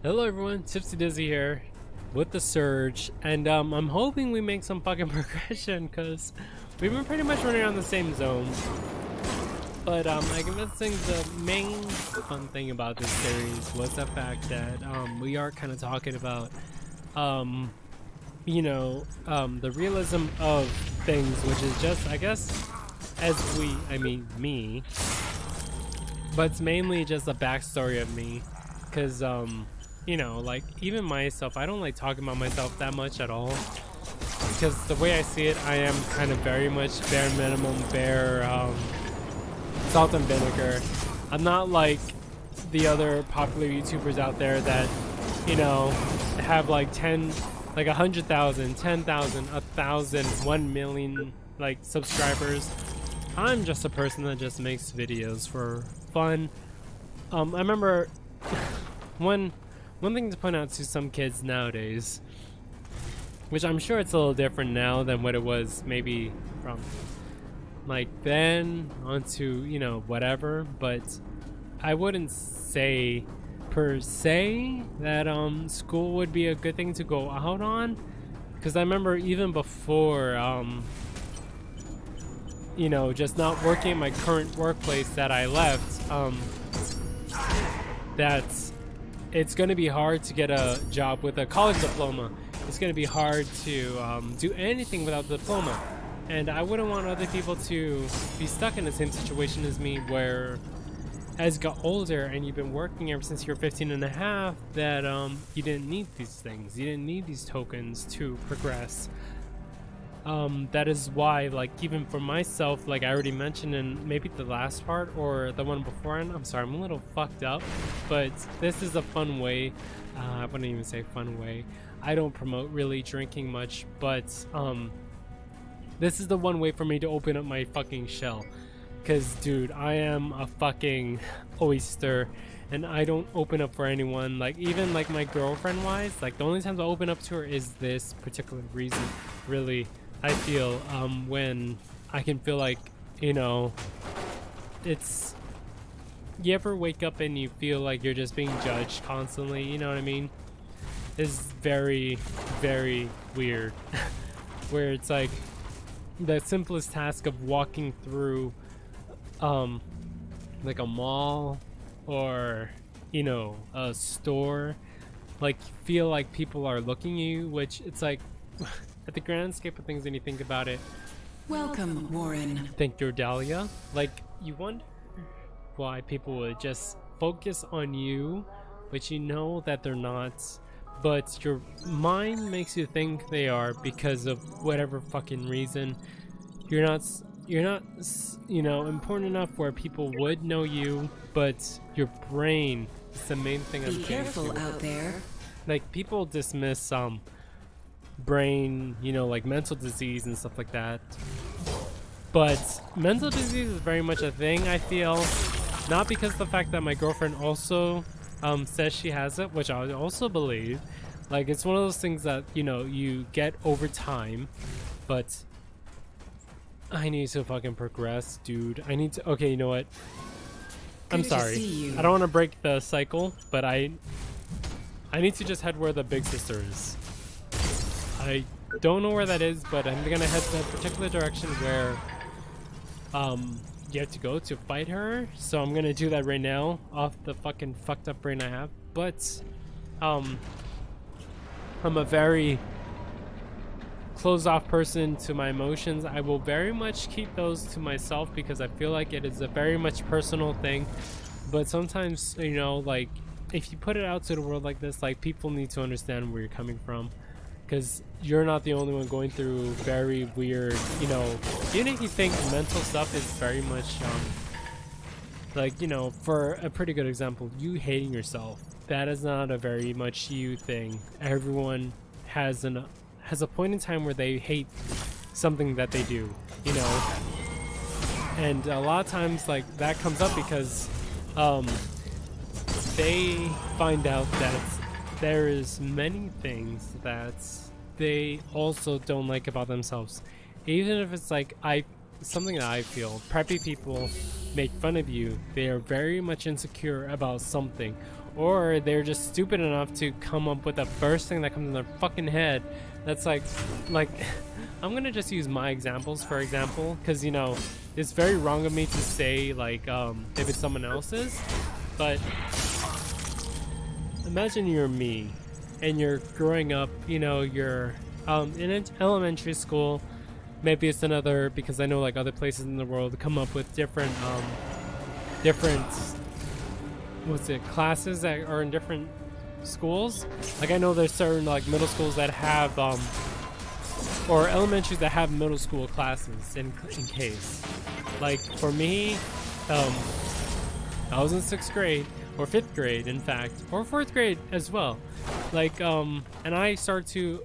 Hello everyone, Tipsy Dizzy here with the Surge, and I'm hoping we make some fucking progression because we've been pretty much running around the same zone. But I think the main fun thing about this series was the fact that we are kind of talking about the realism of things, which is just, I guess, me, but it's mainly just a backstory of me, because like, even myself, I don't like talking about myself that much at all, because the way I see it, I am kind of very much bare minimum, salt and vinegar. I'm not like the other popular YouTubers out there that, have like 100,000, 10,000, 1,000, 1 million like subscribers. I'm just a person that just makes videos for fun. I remember one thing to point out to some kids nowadays, which I'm sure it's a little different now than what it was maybe from like then onto whatever, but I wouldn't say per se that school would be a good thing to go out on, because I remember even before just not working in my current workplace that I left, that's it's going to be hard to get a job with a college diploma. It's going to be hard to do anything without a diploma. And I wouldn't want other people to be stuck in the same situation as me, where as you got older and you've been working ever since you're 15 and a half, that you didn't need these things. You didn't need these tokens to progress. That is why, like, even for myself, like I already mentioned in maybe the last part or the one before, and I'm sorry, I'm a little fucked up, but this is a fun way. I wouldn't even say fun way. I don't promote really drinking much, but this is the one way for me to open up my fucking shell. Cause dude, I am a fucking oyster, and I don't open up for anyone. Like, even like my girlfriend wise, like the only times I open up to her is this particular reason, really. I feel when I can feel like, it's, you ever wake up and you feel like you're just being judged constantly, you know what I mean? It's very, very weird. Where it's like the simplest task of walking through like a mall or a store, like, feel like people are looking at you, which it's like at the grand scape of things, when you think about it. Welcome, Warren. Thank you, Dahlia. Like, you wonder why people would just focus on you, but you know that they're not, but your mind makes you think they are because of whatever fucking reason. You're not important enough where people would know you, but your brain is the main thing. Be careful out there. Like, people dismiss brain, like mental disease and stuff like that, but mental disease is very much a thing, I feel. Not because of the fact that my girlfriend also says she has it, which I also believe. Like, it's one of those things that you get over time, but I need to fucking progress, dude. I need to. Okay, you know what? I'm sorry. I don't want to break the cycle, but I need to just head where the big sister is. I don't know where that is, but I'm gonna head to a particular direction where you have to go to fight her. So I'm gonna do that right now off the fucking fucked up brain I have. But I'm a very closed off person to my emotions. I will very much keep those to myself because I feel like it is a very much personal thing. But sometimes, like, if you put it out to the world like this, like, people need to understand where you're coming from, because you're not the only one going through very weird, even if you think mental stuff is very much like, for a pretty good example, you hating yourself, that is not a very much you thing. Everyone has a point in time where they hate something that they do, and a lot of times, like, that comes up because they find out that there is many things that they also don't like about themselves. Even if it's like, I something that I feel. Preppy people make fun of you. They are very much insecure about something, or they're just stupid enough to come up with the first thing that comes in their fucking head. That's like I'm gonna just use my examples for example, because you know it's very wrong of me to say like if it's someone else's, but imagine you're me and you're growing up, you know, you're in elementary school. Maybe it's another, because I know like other places in the world come up with different what's it, classes that are in different schools. Like I know there's certain like middle schools that have or elementaries that have middle school classes in case. Like for me, I was in 6th grade or 5th grade in fact, or 4th grade as well. Like and I start to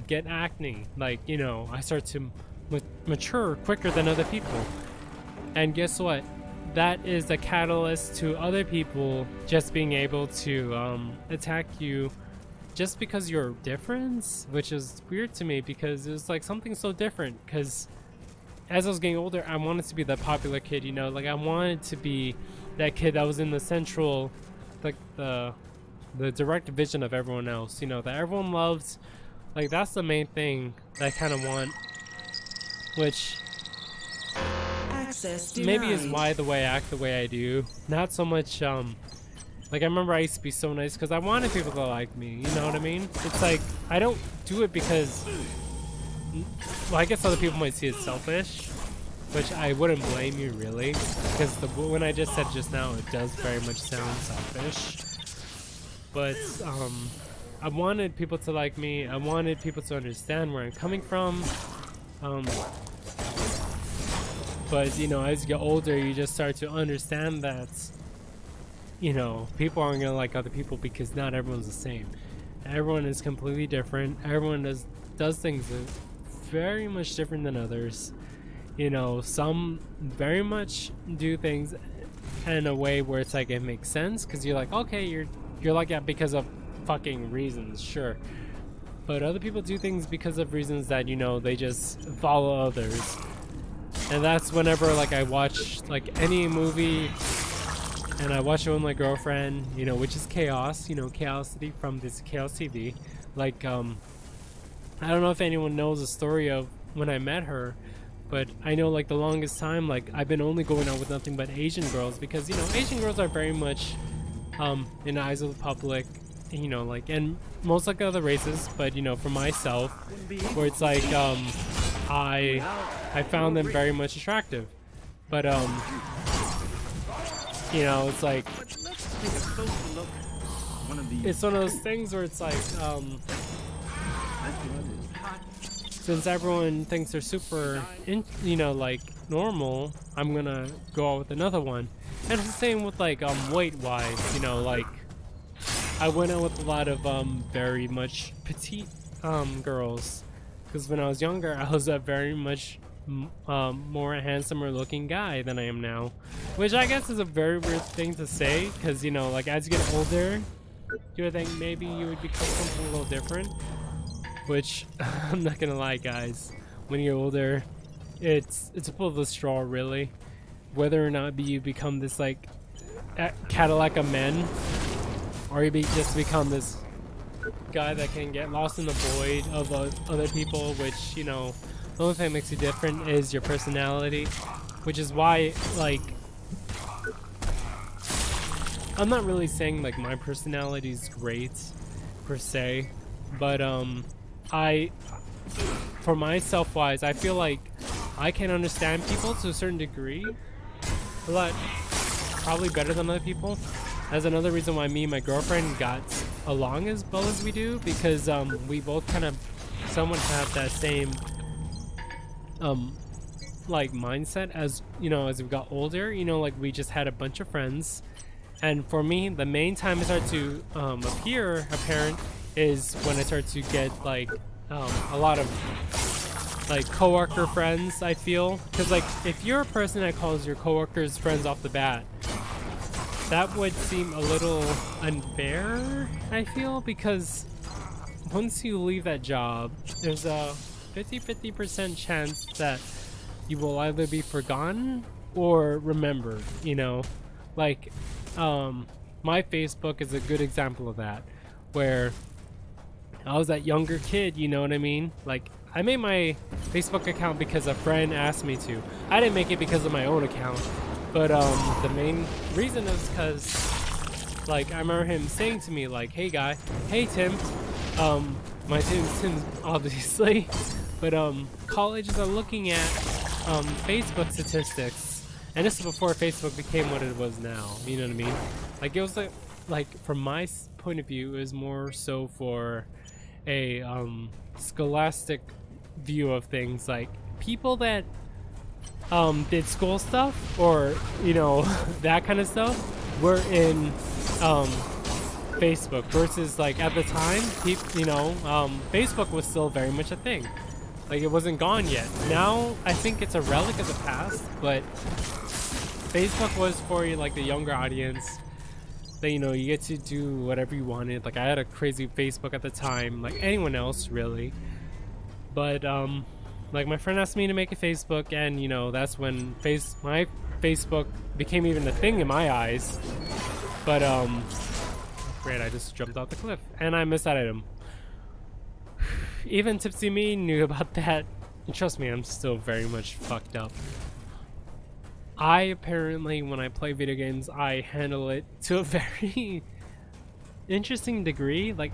get acne. Like, you know, I start to mature quicker than other people. And guess what? That is a catalyst to other people just being able to attack you just because you're different, which is weird to me because it's like something so different. Because as I was getting older, I wanted to be the popular kid, you know, like I wanted to be that kid that was in the central, like the direct vision of everyone else, you know, that everyone loves. Like that's the main thing that I kind of want, which maybe is why the way I act the way I do. Not so much like I remember I used to be so nice because I wanted people to like me, you know what I mean? It's like I don't do it because, well, I guess other people might see it selfish, which I wouldn't blame you really, because when I just said just now, it does very much sound selfish. But I wanted people to like me. I wanted people to understand where I'm coming from. But you know, as you get older, you just start to understand that, you know, people aren't gonna like other people because not everyone's the same. Everyone is completely different. Everyone does things very much different than others. You know, some very much do things in a way where it's like it makes sense because you're like, okay, you're like that because of fucking reasons, sure. But other people do things because of reasons that, you know, they just follow others. And that's whenever like I watch like any movie and I watch it with my girlfriend, you know, which is Chaos, you know, Chaosity from this Chaos TV. Like I don't know if anyone knows the story of when I met her, but I know like the longest time like I've been only going out with nothing but Asian girls because, you know, Asian girls are very much in the eyes of the public, you know, like, and most like other races, but you know, for myself, where it's like I found them very much attractive, but you know, it's like it's one of those things where it's like since everyone thinks they're super you know, like normal, I'm gonna go out with another one. And it's the same with like weight wise, you know, like I went out with a lot of very much petite girls, because when I was younger I was a very much more handsomer looking guy than I am now, which I guess is a very weird thing to say, because, you know, like as you get older you would think maybe you would become something a little different, which I'm not gonna lie guys, when you're older it's a pull of the straw really, whether or not you become this like Cadillac of men, or you just become this guy that can get lost in the void of other people, which, you know, the only thing that makes you different is your personality, which is why, like, I'm not really saying like my personality is great per se, but for myself wise, I feel like I can understand people to a certain degree a lot, probably better than other people. That's another reason why me and my girlfriend got along as well as we do, because we both kind of somewhat have that same like mindset as, you know, as we got older, you know, like we just had a bunch of friends. And for me, the main time I start to appear apparent is when I start to get like a lot of like coworker friends, I feel, because like if you're a person that calls your coworkers friends off the bat, that would seem a little unfair, I feel, because once you leave that job, there's a 50% chance that you will either be forgotten or remembered, you know? Like, my Facebook is a good example of that, where I was that younger kid, you know what I mean? Like, I made my Facebook account because a friend asked me to. I didn't make it because of my own account, but the main reason is because, like, I remember him saying to me, like, hey guy, hey Tim, my name's Tim, obviously, but colleges are looking at Facebook statistics, and this is before Facebook became what it was now, you know what I mean? Like, it was like from my point of view, it was more so for a scholastic view of things, like people that did school stuff, or you know, that kind of stuff, were in Facebook, versus like at the time, you know, Facebook was still very much a thing. Like, it wasn't gone yet. Now I think it's a relic of the past, but Facebook was for like the younger audience. That, you know, you get to do whatever you wanted. Like, I had a crazy Facebook at the time, like anyone else really. But like, my friend asked me to make a Facebook, and you know, that's when my Facebook became even a thing in my eyes. But great, I just jumped off the cliff and I missed that item. Even Tipsy Me knew about that. And trust me, I'm still very much fucked up. I apparently, when I play video games, I handle it to a very interesting degree. Like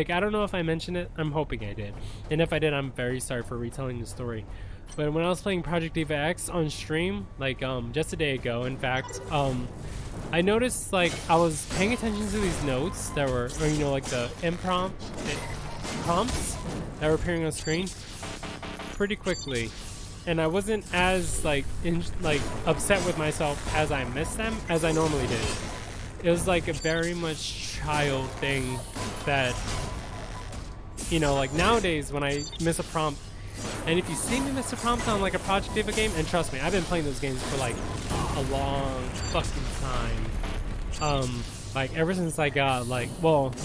I don't know if I mentioned it. I'm hoping I did. And if I did, I'm very sorry for retelling the story. But when I was playing Project Diva X on stream, like just a day ago, in fact, I noticed, like, I was paying attention to these notes that were, or you know, like the prompts that were appearing on screen pretty quickly. And I wasn't as like upset with myself as I missed them as I normally did. It was like a very much child thing that, you know, like nowadays when I miss a prompt, and if you see me miss a prompt on like a Project Diva game, and trust me, I've been playing those games for like a long fucking time. Like ever since I got like, well,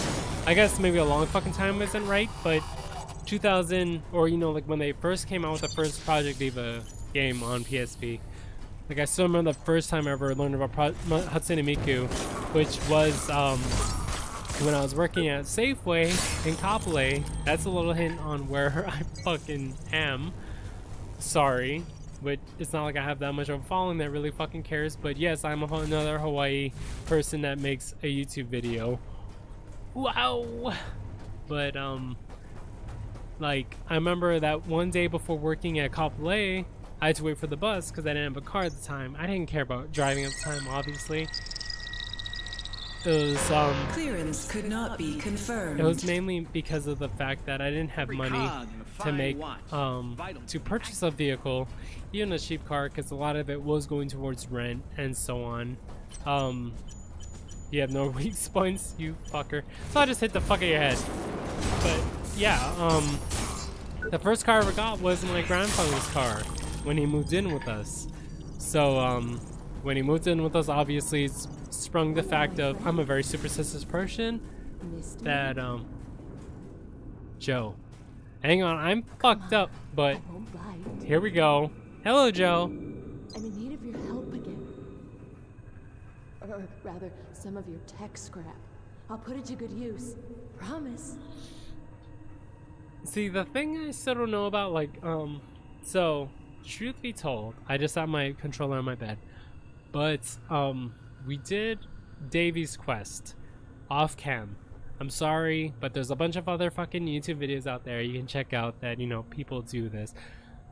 I guess maybe a long fucking time isn't right, but 2000, or you know, like when they first came out with the first Project Diva game on PSP, like I still remember the first time I ever learned about Hatsune Miku, which was when I was working at Safeway in Kapolei. That's a little hint on where I fucking am. Sorry, but it's not like I have that much of a following that really fucking cares. But yes, I'm another Hawaii person that makes a YouTube video. Wow. But like, I remember that one day before working at Kapolei, I had to wait for the bus because I didn't have a car at the time. I didn't care about driving at the time, obviously. It was Clearance could not be confirmed. It was mainly because of the fact that I didn't have money to make to purchase a vehicle, even a cheap car, because a lot of it was going towards rent and so on. You have no weak points, you fucker. So I just hit the fuck of your head. But yeah, the first car I ever got was my grandfather's car when he moved in with us. So when he moved in with us, obviously it's sprung the fact of I'm a very superstitious person. That Joe, hang on, I'm fucked up, but here we go. Hello, Joe. I'm in need of your help again. Or rather, some of your tech scrap. I'll put it to good use. Promise. See, the thing I still don't know about, like, so, truth be told, I just had my controller on my bed, but, we did Davy's Quest off cam. I'm sorry, but there's a bunch of other fucking YouTube videos out there you can check out that, you know, people do this.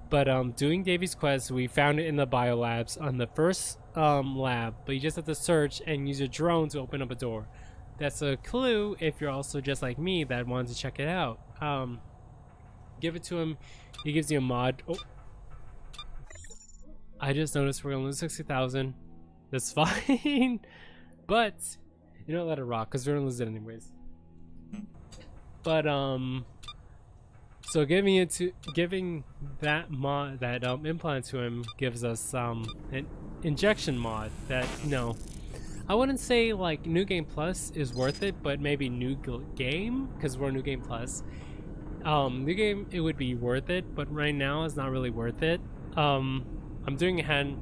But, doing Davy's Quest, we found it in the biolabs on the first, lab, but you just have to search and use your drone to open up a door. That's a clue if you're also just like me that wanted to check it out. Give it to him. He gives you a mod. Oh, I just noticed we're gonna lose 60,000. That's fine. But you know, let it rock because we're gonna lose it anyways. But so giving that mod, that implant to him, gives us an injection mod that, you know, I wouldn't say like New Game Plus is worth it, but maybe New Game, because we're New Game Plus. New Game, it would be worth it, but right now it's not really worth it. I'm doing hand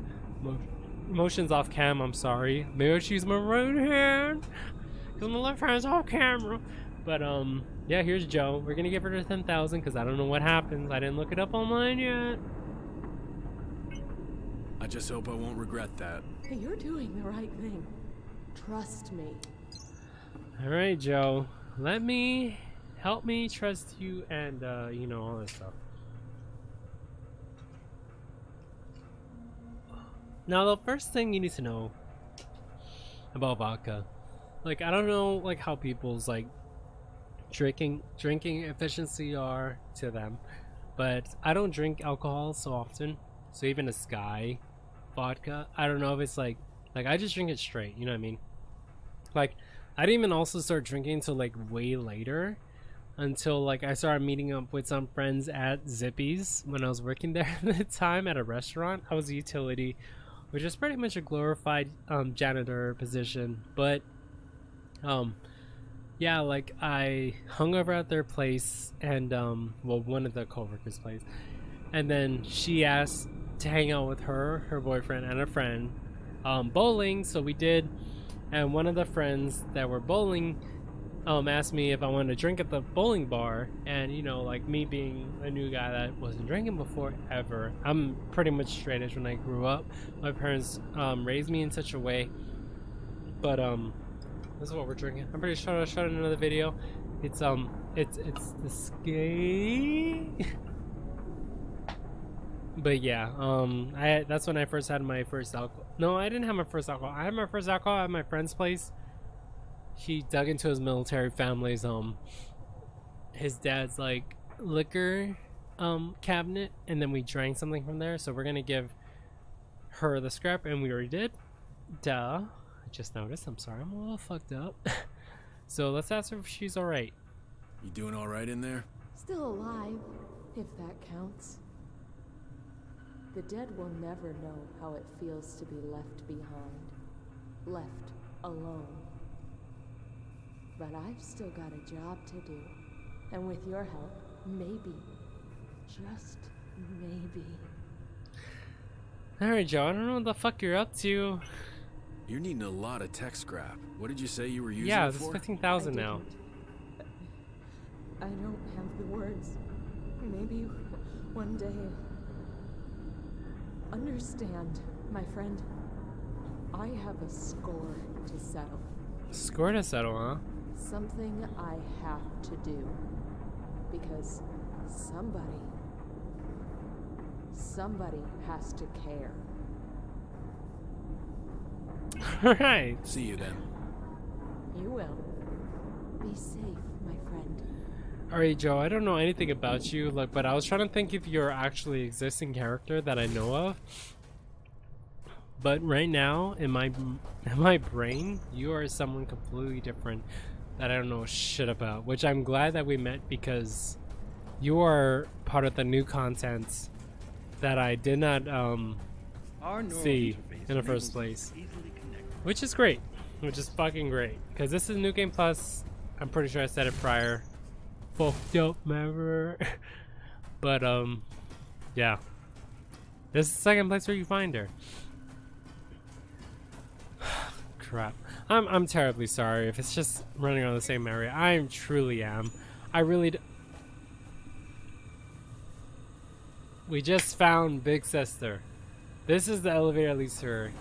motions off cam. I'm sorry. Maybe I choose my right hand because my left hand's off camera. But yeah, here's Joe. We're gonna give her to 10,000 because I don't know what happens. I didn't look it up online yet. I just hope I won't regret that. Hey, you're doing the right thing. Trust me. All right, Joe. Help me trust you, and you know, all this stuff. Now, the first thing you need to know about vodka, like, I don't know, like, how people's like drinking efficiency are to them, but I don't drink alcohol so often. So even a Sky vodka, I don't know if it's like I just drink it straight. You know what I mean? Like, I didn't even also start drinking until like way later, until like I started meeting up with some friends at Zippy's when I was working there at the time at a restaurant. I was a utility, which is pretty much a glorified janitor position, but yeah, like I hung over at their place, and well, one of the coworkers' place, and then she asked to hang out with her boyfriend and a friend bowling, so we did. And one of the friends that were bowling asked me if I wanted to drink at the bowling bar, and you know, like me being a new guy that wasn't drinking before ever, I'm pretty much straight edge when I grew up. My parents raised me in such a way, but this is what we're drinking. I'm pretty sure I shot in another video. It's the Sky. But yeah, that's when I first had my first alcohol. No, I didn't have my first alcohol. I had my first alcohol at my friend's place. He dug into his military family's his dad's like liquor cabinet, and then we drank something from there. So we're gonna give her the scrap, and we already did. Duh. I just noticed. I'm sorry. I'm a little fucked up. So let's ask her if she's all right. You doing all right in there? Still alive, if that counts. The dead will never know how it feels to be left behind, left alone. But I've still got a job to do, and with your help, maybe, just maybe. Alright, Joe, I don't know what the fuck you're up to. You're needing a lot of tech scrap. What did you say you were using Yeah, it it's for? 15,000 now. I don't have the words. Maybe one day. Understand, my friend. I have a score to settle. Score to settle, huh? Something I have to do. Because somebody has to care. Alright. See you then. You will. Be safe, my friend. Alright, Joe, I don't know anything about you, like, but I was trying to think if you're actually an existing character that I know of. But right now, in my brain, you are someone completely different that I don't know shit about. Which I'm glad that we met, because you are part of the new content that I did not see in the first place. Which is great. Which is fucking great. Because this is New Game Plus. I'm pretty sure I said it prior. Fucked up, remember? But yeah, this is the second place where you find her. Crap. I'm terribly sorry if it's just running around the same area. I truly am. I really We just found Big Sister. This is the elevator that leads to her.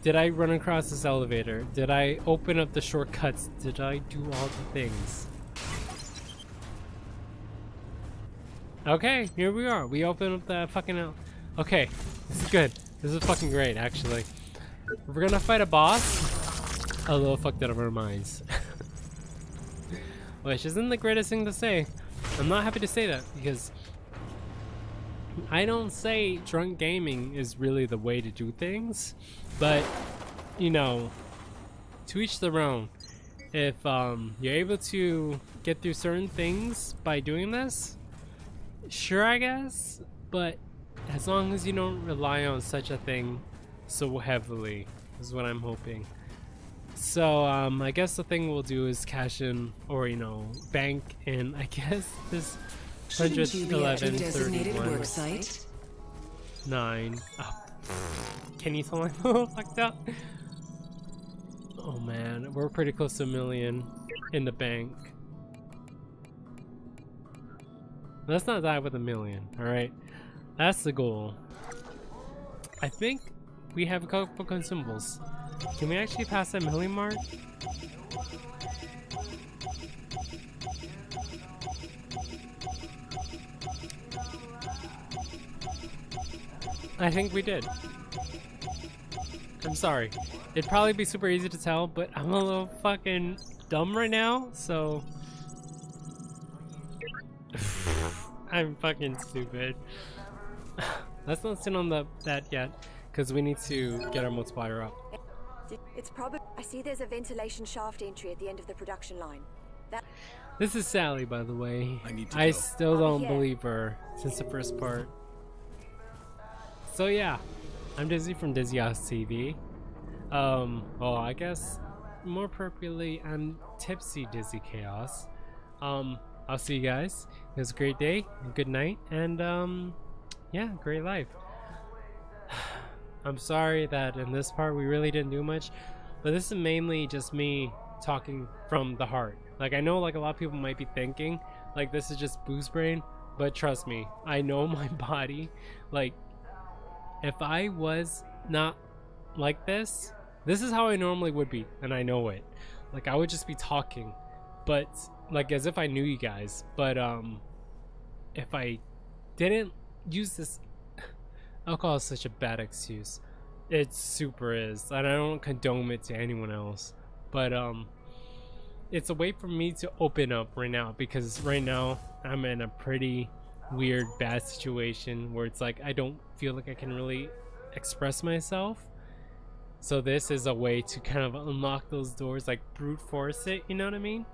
Did I run across this elevator? Did I open up the shortcuts? Did I do all the things? Okay, here we are. We open up the fucking Okay, this is good. This is fucking great, actually. We're gonna fight a boss. A little fucked out of our minds. Which isn't the greatest thing to say. I'm not happy to say that, because I don't say drunk gaming is really the way to do things. But, you know, to each their own. If you're able to get through certain things by doing this, sure, I guess, but as long as you don't rely on such a thing so heavily is what I'm hoping. So I guess the thing we'll do is cash in, or you know, bank in, I guess, this 111.31. 9. Oh, can you tell I'm a little fucked up? Oh man, we're pretty close to 1 million in the bank. Let's not die with 1 million, alright? That's the goal. I think we have a couple consumables. Can we actually pass that 1 million mark? I think we did. I'm sorry. It'd probably be super easy to tell, but I'm a little fucking dumb right now, so... I'm fucking stupid. Let's not sit on that yet, because we need to get our multiplier up. It's probably. I see there's a ventilation shaft entry at the end of the production line. This is Sally, by the way. I need to I go. still don't Yeah. believe her since the first part. So yeah, I'm Dizzy from TheSurgeNG. Well, I guess more appropriately, I'm Tipsy Dizzy Chaos. I'll see you guys. It was a great day, a good night, and yeah, great life. I'm sorry that in this part we really didn't do much, but this is mainly just me talking from the heart. Like, I know like a lot of people might be thinking like this is just booze brain, but trust me, I know my body. Like, if I was not like this is how I normally would be, and I know it. Like, I would just be talking, but like as if I knew you guys. But if I didn't use this, alcohol is such a bad excuse. It super is, and I don't condone it to anyone else. But it's a way for me to open up right now, because right now I'm in a pretty weird, bad situation where it's like I don't feel like I can really express myself. So this is a way to kind of unlock those doors, like brute force it, you know what I mean?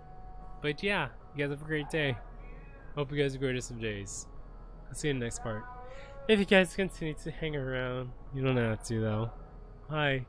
But yeah, you guys have a great day. Hope you guys have the greatest of days. I'll see you in the next part. If you guys continue to hang around, you don't have to though. Bye.